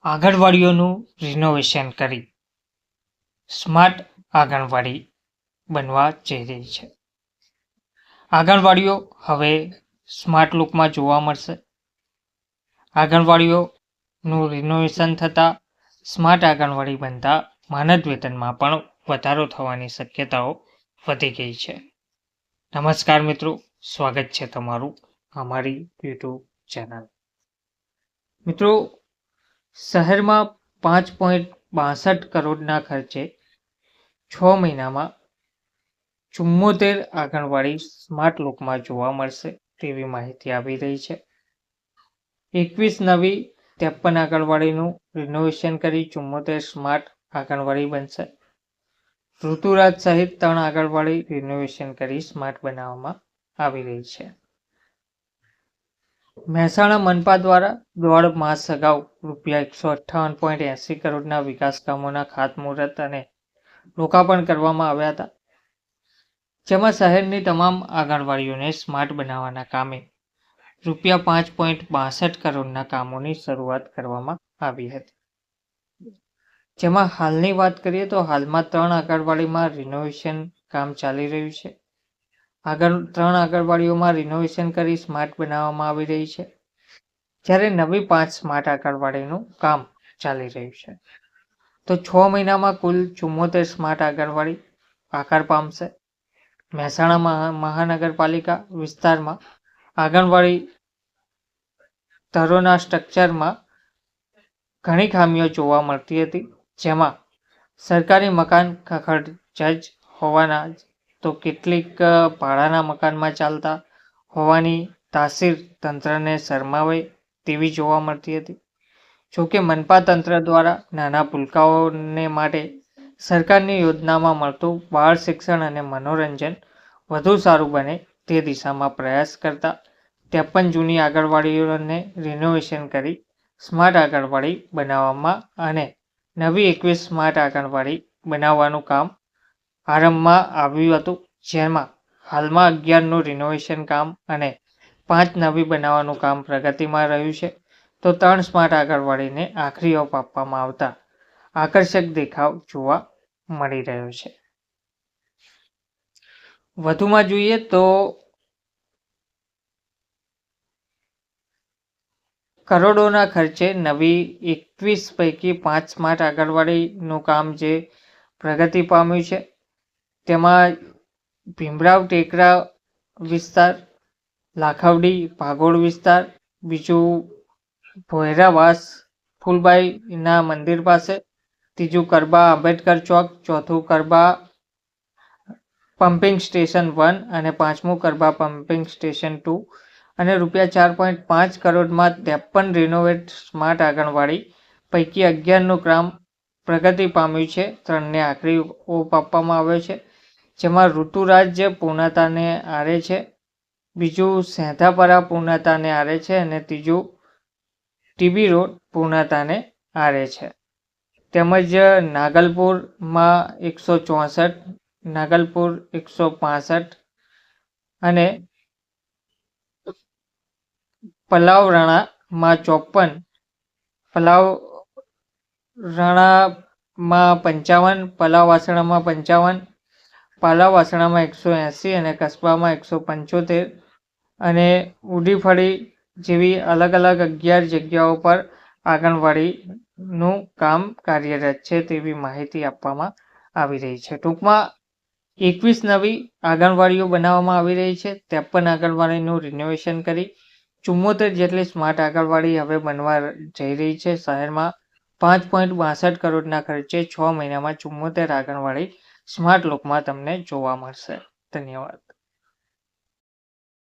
આંગણવાડીઓનું renovation કરી smart આંગણવાડી બનવા જઈ રહી છે. આંગણવાડીઓ હવે સ્માર્ટ લુકમાં જોવા મળશે. આંગણવાડીઓનું રિનોવેશન થતાં સ્માર્ટ આંગણવાડી બનતા માનદ વેતનમાં પણ વધારો થવાની શક્યતાઓ વધી ગઈ છે. નમસ્કાર મિત્રો, સ્વાગત છે તમારું અમારી યુટ્યુબ ચેનલ. મિત્રો, શહેરમાં 5.62 કરોડના ખર્ચે 6 મહિનામાં 74 આંગણવાડી સ્માર્ટ લુકમાં જોવા મળશે તેવી માહિતી આવી રહી છે. 21 નવી 53 આંગણવાડીનું રિનોવેશન કરી 74 સ્માર્ટ આંગણવાડી બનશે. ઋતુરાજ સહિત 3 આંગણવાડી રિનોવેશન કરી સ્માર્ટ બનાવવામાં આવી રહી છે. મહેસાણા મનપા દ્વારા 1.5 માસ અગાઉ ₹158.80 કરોડના વિકાસ કામોના ખાતમુહૂર્ત અને લોકાર્પણ કરવામાં આવ્યા હતા, જેમાં શહેરની તમામ આંગણવાડીઓને સ્માર્ટ બનાવવાના કામે ₹5.62 કરોડના કામોની શરૂઆત કરવામાં આવી હતી. જેમાં હાલની વાત કરીએ તો હાલમાં 3 આંગણવાડીમાં રિનોવેશન કામ ચાલી રહ્યું છે. 3 આંગણવાડીઓમાં રિનોવેશન કરી સ્માર્ટ બનાવવામાં આવી રહી છે, જ્યારે નવી 5 સ્માર્ટ આંગણવાડીનું કામ ચાલી રહ્યું છે. તો 6 મહિનામાં કુલ 74 સ્માર્ટ આંગણવાડી આકાર પામશે. મહેસાણા મહાનગરપાલિકા વિસ્તારમાં આંગણવાડી ઘરોના સ્ટ્રક્ચરમાં ઘણી ખામીઓ જોવા મળતી હતી, જેમાં સરકારી મકાન ખખડધજ હોવાના તો કેટલીક ભાડાના મકાનમાં ચાલતા હોવાની તાસીર તંત્રને શરમાવે તેવી જોવા મળતી હતી. જોકે મનપા તંત્ર દ્વારા નાના ભૂલકાઓને માટે સરકારની યોજનામાં મળતું બાળ શિક્ષણ અને મનોરંજન વધુ સારું બને તે દિશામાં પ્રયાસ કરતા 53 જૂની આંગણવાડીઓને રિનોવેશન કરી સ્માર્ટ આંગણવાડી બનાવવામાં અને નવી 21 સ્માર્ટ આંગણવાડી બનાવવાનું કામ આરંભમાં આવ્યું હતું, જેમાં હાલમાં 11નું રિનોવેશન કામ અને 5 નવી બનાવવાનું કામ પ્રગતિમાં રહ્યું છે. તો 3 સ્માર્ટ આંગણવાડીને આખરી ઓપ આપવામાં આવતા આકર્ષક દેખાવ જોવા મળી રહ્યો છે. વધુમાં જોઈએ તો કરોડોના ખર્ચે નવી 21 પૈકી 5 સ્માર્ટ આંગણવાડીનું કામ જે પ્રગતિ પામ્યું છે, તેમાં ભીમરાવ ટેકરા વિસ્તાર, લાખવડી ભાગોળ વિસ્તાર, બીજું ભોયરાવાસ ફૂલબાઈના મંદિર પાસે, ત્રીજું કરબા આંબેડકર ચોક, ચોથું કરબા પમ્પિંગ સ્ટેશન 1 અને 5મું કરબા પમ્પિંગ સ્ટેશન 2 અને ₹4.5 કરોડમાં 53 રિનોવેટ સ્માર્ટ આંગણવાડી પૈકી 11નું કામ પ્રગતિ પામ્યું છે. 3ને આખરી ઓપ આપવામાં આવ્યો છે, જેમાં ઋતુરાજ પૂર્ણતાને આરે છે, બીજું સેંધાપરા પૂર્ણતાને આરે છે અને ત્રીજું ટીબી રોડ પૂર્ણતાને આરે છે. તેમજ નાગલપુરમાં 164, નાગલપુર 165 અને પલાવરણામાં 54, પલાવરણામાં 55, પલાવાસણામાં 55, પાલાવાસણામાં 180 અને કસ્બામાં 175 અને ઉડીફળી જેવી અલગ અલગ 11 જગ્યાઓ પર આંગણવાડીનું કામ કાર્યરત છે તેવી માહિતી આપવામાં આવી રહી છે. ટૂંકમાં 21 નવી આંગણવાડીઓ બનાવવામાં આવી રહી છે. 53 આંગણવાડીનું રિનોવેશન કરી 74 જેટલી સ્માર્ટ આંગણવાડી હવે બનવા જઈ રહી છે. શહેરમાં 5.62 કરોડના ખર્ચે 6 મહિનામાં 74 આંગણવાડી સ્માર્ટ લુકમાં તમને જોવા મળશે. ધન્યવાદ.